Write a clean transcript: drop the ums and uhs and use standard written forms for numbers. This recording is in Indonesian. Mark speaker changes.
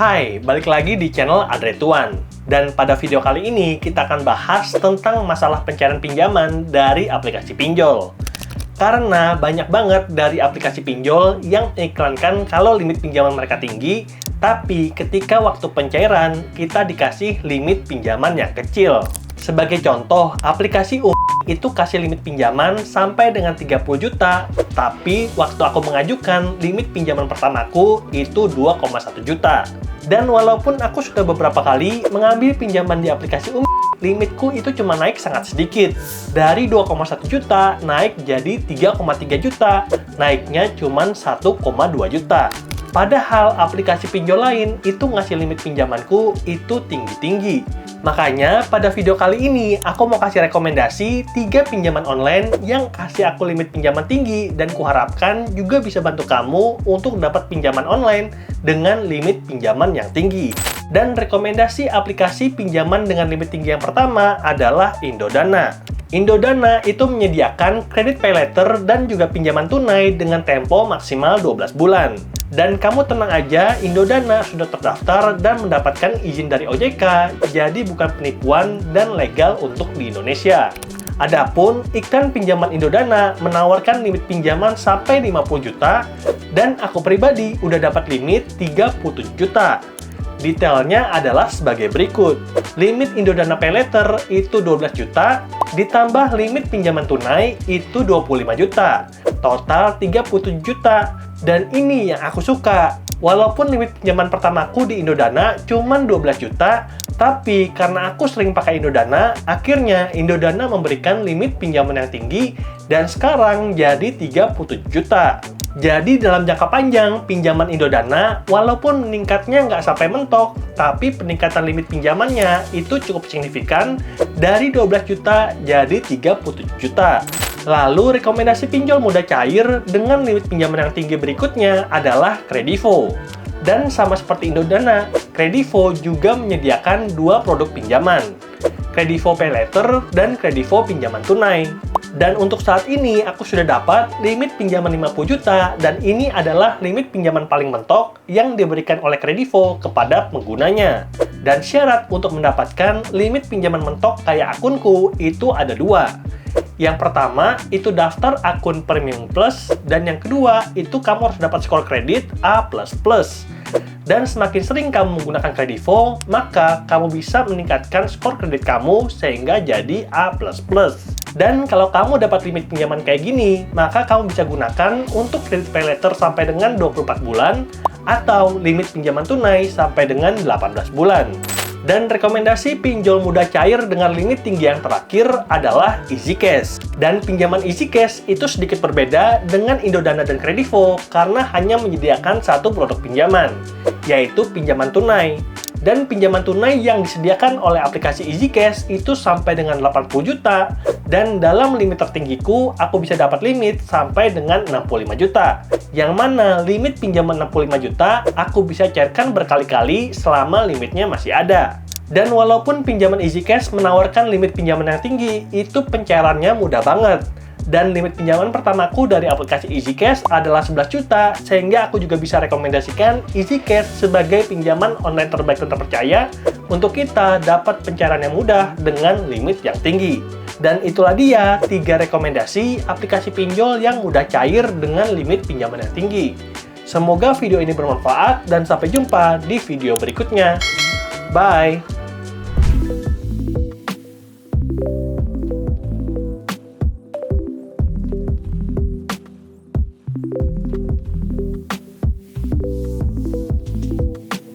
Speaker 1: Hai, balik lagi di channel Adretuan. Dan pada video kali ini kita akan bahas tentang masalah pencairan pinjaman dari aplikasi pinjol. Karena banyak banget dari aplikasi pinjol yang iklankan kalau limit pinjaman mereka tinggi, tapi ketika waktu pencairan kita dikasih limit pinjaman yang kecil. Sebagai contoh, aplikasi itu kasih limit pinjaman sampai dengan 30 juta, tapi waktu aku mengajukan limit pinjaman pertamaku itu 2,1 juta. Dan walaupun aku sudah beberapa kali mengambil pinjaman di aplikasi limitku itu cuma naik sangat sedikit. Dari 2,1 juta naik jadi 3,3 juta, naiknya cuma 1,2 juta. Padahal aplikasi pinjol lain itu ngasih limit pinjamanku itu tinggi-tinggi. Makanya pada video kali ini aku mau kasih rekomendasi 3 pinjaman online yang kasih aku limit pinjaman tinggi dan kuharapkan juga bisa bantu kamu untuk dapat pinjaman online dengan limit pinjaman yang tinggi. Dan rekomendasi aplikasi pinjaman dengan limit tinggi yang pertama adalah Indodana. Indodana itu menyediakan kredit pay later dan juga pinjaman tunai dengan tempo maksimal 12 bulan. Dan kamu tenang aja, Indodana sudah terdaftar dan mendapatkan izin dari OJK, jadi bukan penipuan dan legal untuk di Indonesia. Adapun iklan pinjaman Indodana menawarkan limit pinjaman sampai 50 juta, dan aku pribadi udah dapat limit 37 juta. Detailnya adalah sebagai berikut. Limit Indodana Pay Later itu 12 juta, ditambah limit pinjaman tunai itu 25 juta. Total 37 juta. Dan ini yang aku suka. Walaupun limit pinjaman pertamaku di Indodana cuma 12 juta, tapi karena aku sering pakai Indodana, akhirnya Indodana memberikan limit pinjaman yang tinggi dan sekarang jadi 37 juta. Jadi dalam jangka panjang, pinjaman Indodana walaupun meningkatnya nggak sampai mentok, tapi peningkatan limit pinjamannya itu cukup signifikan dari 12 juta jadi 37 juta. Lalu rekomendasi pinjol mudah cair dengan limit pinjaman yang tinggi berikutnya adalah Kredivo. Dan sama seperti Indodana, Kredivo juga menyediakan 2 produk pinjaman, Kredivo Pay Later dan Kredivo pinjaman tunai. Dan untuk saat ini aku sudah dapat limit pinjaman 50 juta dan ini adalah limit pinjaman paling mentok yang diberikan oleh Kredivo kepada penggunanya. Dan syarat untuk mendapatkan limit pinjaman mentok kayak akunku itu ada 2. Yang pertama itu daftar akun Premium Plus dan yang kedua itu kamu harus dapat skor kredit A++. Dan semakin sering kamu menggunakan Kredivo, maka kamu bisa meningkatkan skor kredit kamu sehingga jadi A++. Dan kalau kamu dapat limit pinjaman kayak gini, maka kamu bisa gunakan untuk kredit pay later sampai dengan 24 bulan atau limit pinjaman tunai sampai dengan 18 bulan. Dan rekomendasi pinjol mudah cair dengan limit tinggi yang terakhir adalah EasyCash. Dan pinjaman EasyCash itu sedikit berbeda dengan Indodana dan Kredivo karena hanya menyediakan satu produk pinjaman, yaitu pinjaman tunai. Dan pinjaman tunai yang disediakan oleh aplikasi EasyCash itu sampai dengan 80 juta. Dan dalam limit tertinggiku, aku bisa dapat limit sampai dengan 65 juta. Yang mana limit pinjaman 65 juta, aku bisa cairkan berkali-kali selama limitnya masih ada. Dan walaupun pinjaman EasyCash menawarkan limit pinjaman yang tinggi, itu pencairannya mudah banget. Dan limit pinjaman pertamaku dari aplikasi EasyCash adalah 11 juta, sehingga aku juga bisa rekomendasikan EasyCash sebagai pinjaman online terbaik dan terpercaya untuk kita dapat pencairan yang mudah dengan limit yang tinggi. Dan itulah dia 3 rekomendasi aplikasi pinjol yang mudah cair dengan limit pinjaman yang tinggi. Semoga video ini bermanfaat dan sampai jumpa di video berikutnya. Bye!